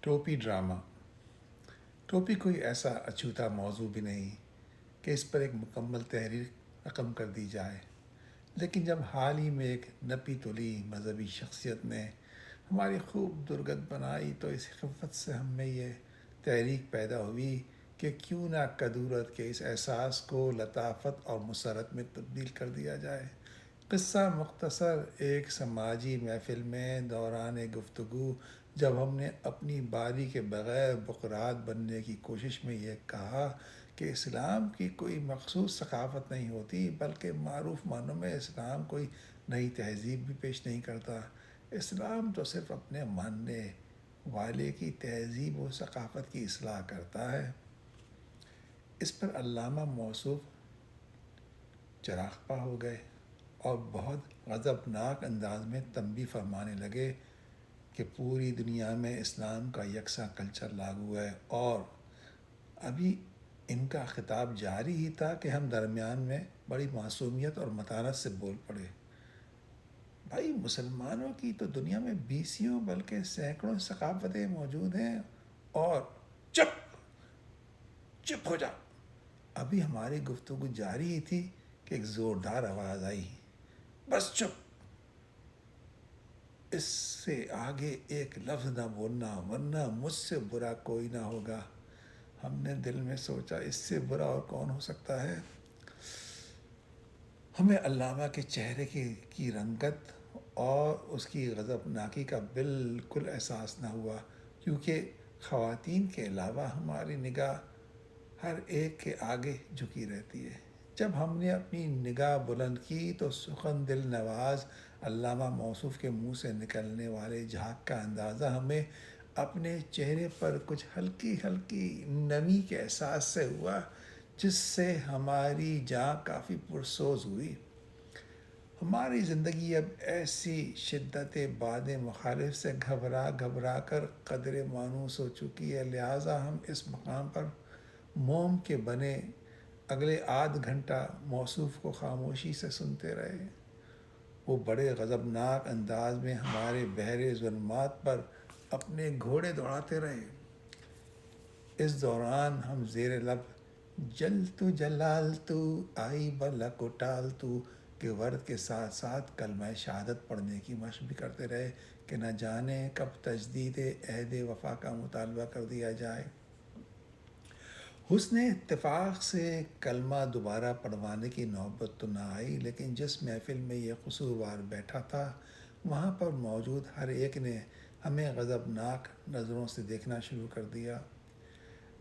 ٹوپی ڈرامہ۔ ٹوپی کوئی ایسا اچھوتا موضوع بھی نہیں کہ اس پر ایک مکمل تحریر رقم کر دی جائے، لیکن جب حال ہی میں ایک نپی تلی مذہبی شخصیت نے ہماری خوب درگت بنائی تو اس خفت سے ہم میں یہ تحریک پیدا ہوئی کہ کیوں نہ کدورت کے اس احساس کو لطافت اور مسرت میں تبدیل کر دیا جائے۔ قصہ مختصر: ایک سماجی محفل میں دوران گفتگو جب ہم نے اپنی باری کے بغیر بقرات بننے کی کوشش میں یہ کہا کہ اسلام کی کوئی مخصوص ثقافت نہیں ہوتی، بلکہ معروف معنوں میں اسلام کوئی نئی تہذیب بھی پیش نہیں کرتا، اسلام تو صرف اپنے ماننے والے کی تہذیب و ثقافت کی اصلاح کرتا ہے، اس پر علامہ موصوف چراغ پا ہو گئے اور بہت غضبناک انداز میں تنبیہ فرمانے لگے کہ پوری دنیا میں اسلام کا یکساں کلچر لاگو ہے، اور ابھی ان کا خطاب جاری ہی تھا کہ ہم درمیان میں بڑی معصومیت اور متانت سے بول پڑے: بھائی، مسلمانوں کی تو دنیا میں بیسیوں بلکہ سینکڑوں ثقافتیں موجود ہیں، اور چپ چپ ہو جا۔ ابھی ہماری گفتگو جاری ہی تھی کہ ایک زوردار آواز آئی: بس چپ، اس سے آگے ایک لفظ نہ بولنا ورنہ مجھ سے برا کوئی نہ ہوگا۔ ہم نے دل میں سوچا، اس سے برا اور کون ہو سکتا ہے؟ ہمیں علامہ کے چہرے کی رنگت اور اس کی غضبناکی کا بالکل احساس نہ ہوا، کیونکہ خواتین کے علاوہ ہماری نگاہ ہر ایک کے آگے جھکی رہتی ہے۔ جب ہم نے اپنی نگاہ بلند کی تو سخن دل نواز علامہ موصوف کے منہ سے نکلنے والے جھانک کا اندازہ ہمیں اپنے چہرے پر کچھ ہلکی ہلکی نمی کے احساس سے ہوا، جس سے ہماری جاں کافی پرسوز ہوئی۔ ہماری زندگی اب ایسی شدت باد مخالف سے گھبرا گھبرا کر قدر مانوس ہو چکی ہے، لہٰذا ہم اس مقام پر موم کے بنے اگلے آدھ گھنٹہ موصوف کو خاموشی سے سنتے رہے۔ وہ بڑے غضبناک انداز میں ہمارے بحر ظلمات پر اپنے گھوڑے دوڑاتے رہے۔ اس دوران ہم زیر لب جلتو جلالتو آئی بلا کو ٹالتو کے ورد کے ساتھ ساتھ کلمہ شہادت پڑھنے کی مشق بھی کرتے رہے کہ نہ جانے کب تجدید عہد وفا کا مطالبہ کر دیا جائے۔ حسن اتفاق سے کلمہ دوبارہ پڑھوانے کی نوبت تو نہ آئی، لیکن جس محفل میں یہ قصوروار بیٹھا تھا وہاں پر موجود ہر ایک نے ہمیں غضبناک نظروں سے دیکھنا شروع کر دیا،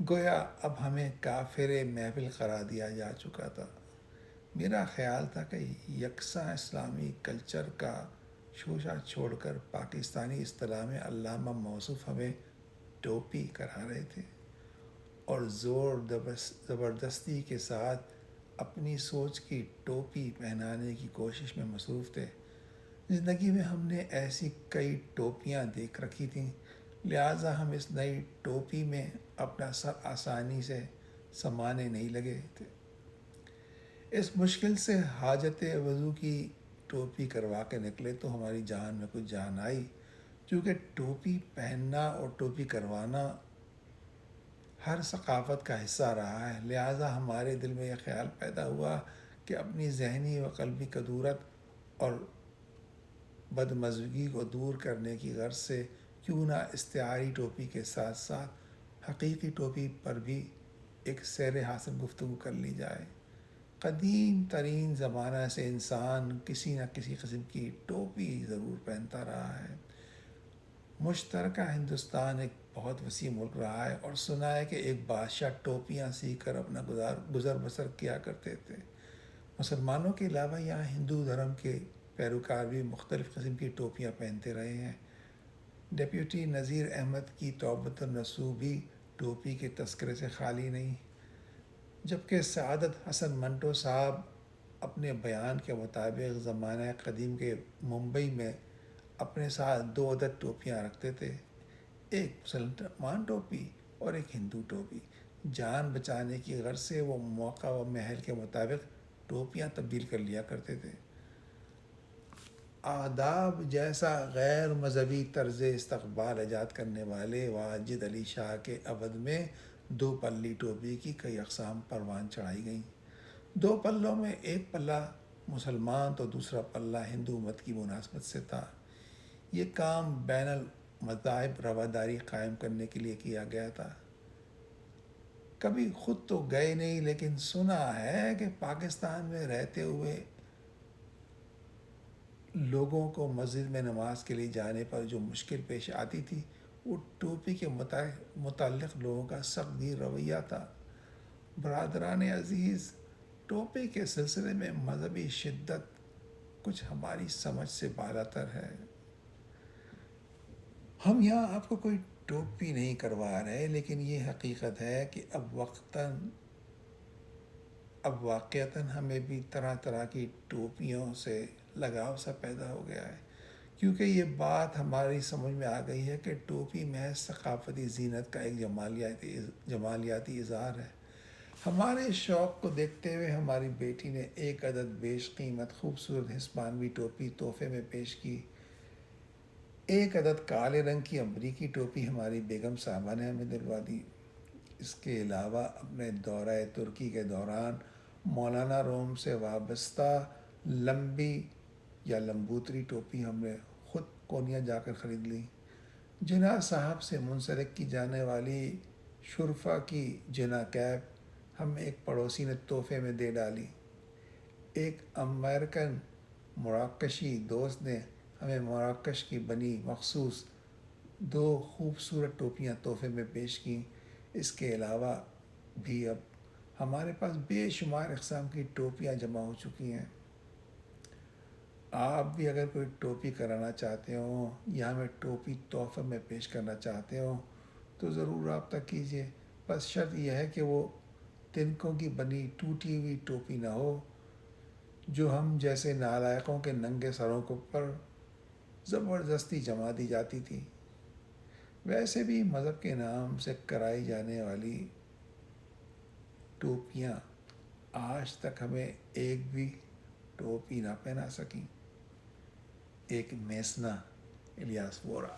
گویا اب ہمیں کافر محفل قرار دیا جا چکا تھا۔ میرا خیال تھا کہ یکساں اسلامی کلچر کا شوشہ چھوڑ کر پاکستانی اصطلاح میں علامہ موصوف ہمیں ٹوپی کرا رہے تھے اور زور زبردستی کے ساتھ اپنی سوچ کی ٹوپی پہنانے کی کوشش میں مصروف تھے۔ زندگی میں ہم نے ایسی کئی ٹوپیاں دیکھ رکھی تھیں، لہٰذا ہم اس نئی ٹوپی میں اپنا سر آسانی سے سمانے نہیں لگے تھے۔ اس مشکل سے حاجت وضو کی ٹوپی کروا کے نکلے تو ہماری جان میں کچھ جان آئی، چونکہ ٹوپی پہننا اور ٹوپی کروانا ہر ثقافت کا حصہ رہا ہے، لہٰذا ہمارے دل میں یہ خیال پیدا ہوا کہ اپنی ذہنی و قلبی کدورت اور بدمزگی کو دور کرنے کی غرض سے کیوں نہ استعاری ٹوپی کے ساتھ ساتھ حقیقی ٹوپی پر بھی ایک سیر حاصل گفتگو کر لی جائے۔ قدیم ترین زمانہ سے انسان کسی نہ کسی قسم کی ٹوپی ضرور پہنتا رہا ہے۔ مشترکہ ہندوستان ایک بہت وسیع ملک رہا ہے، اور سنا ہے کہ ایک بادشاہ ٹوپیاں سیکھ کر اپنا گزر بسر کیا کرتے تھے۔ مسلمانوں کے علاوہ یہاں ہندو دھرم کے پیروکار بھی مختلف قسم کی ٹوپیاں پہنتے رہے ہیں۔ ڈپٹی نذیر احمد کی توبۃ النصوح بھی ٹوپی کے تذکرے سے خالی نہیں، جبکہ سعادت حسن منٹو صاحب اپنے بیان کے مطابق زمانہ قدیم کے ممبئی میں اپنے ساتھ 2 عدد ٹوپیاں رکھتے تھے، ایک مسلمان ٹوپی اور ایک ہندو ٹوپی۔ جان بچانے کی غرض سے وہ موقع و محل کے مطابق ٹوپیاں تبدیل کر لیا کرتے تھے۔ آداب جیسا غیر مذہبی طرز استقبال ایجاد کرنے والے واجد علی شاہ کے عبد میں 2 پلی ٹوپی کی کئی اقسام پروان چڑھائی گئیں۔ 2 پلوں میں ایک پلہ مسلمان تو دوسرا پلہ ہندو مت کی مناسبت سے تھا۔ یہ کام بین المذاہب رواداری قائم کرنے کے لیے کیا گیا تھا۔ کبھی خود تو گئے نہیں، لیکن سنا ہے کہ پاکستان میں رہتے ہوئے لوگوں کو مسجد میں نماز کے لیے جانے پر جو مشکل پیش آتی تھی، وہ ٹوپی کے متعلق لوگوں کا سخت گیر رویہ تھا۔ برادران عزیز، ٹوپی کے سلسلے میں مذہبی شدت کچھ ہماری سمجھ سے بالا تر ہے۔ ہم یہاں آپ کو کوئی ٹوپی نہیں کروا رہے، لیکن یہ حقیقت ہے کہ اب واقعتاً ہمیں بھی طرح طرح کی ٹوپیوں سے لگاؤ سا پیدا ہو گیا ہے، کیونکہ یہ بات ہماری سمجھ میں آ گئی ہے کہ ٹوپی محض ثقافتی زینت کا ایک جمالیاتی اظہار ہے۔ ہمارے شوق کو دیکھتے ہوئے ہماری بیٹی نے 1 عدد بیش قیمت خوبصورت ہسپانوی ٹوپی تحفے میں پیش کی۔ 1 عدد کالے رنگ کی امریکی ٹوپی ہماری بیگم صاحبہ نے ہمیں دلوا دی۔ اس کے علاوہ اپنے دورہ ترکی کے دوران مولانا روم سے وابستہ لمبی یا لمبوتری ٹوپی ہم نے خود کونیا جا کر خرید لی۔ جناح صاحب سے منسلک کی جانے والی شرفا کی جناح کیپ ہم ایک پڑوسی نے تحفے میں دے ڈالی۔ ایک امریکن مراکشی دوست نے ہمیں مراکش کی بنی مخصوص 2 خوبصورت ٹوپیاں تحفے میں پیش کیں۔ اس کے علاوہ بھی اب ہمارے پاس بے شمار اقسام کی ٹوپیاں جمع ہو چکی ہیں۔ آپ بھی اگر کوئی ٹوپی کرانا چاہتے ہوں یا ہمیں ٹوپی تحفے میں پیش کرنا چاہتے ہوں تو ضرور رابطہ کیجیے۔ بس شرط یہ ہے کہ وہ تنکوں کی بنی ٹوٹی ہوئی ٹوپی نہ ہو، جو ہم جیسے نالائقوں کے ننگے سروں کو پر زبردستی جما دی جاتی تھی۔ ویسے بھی مذہب کے نام سے کرائی جانے والی ٹوپیاں آج تک ہمیں ایک بھی ٹوپی نہ پہنا سکیں۔ ایک میسنا، الیاس وورا۔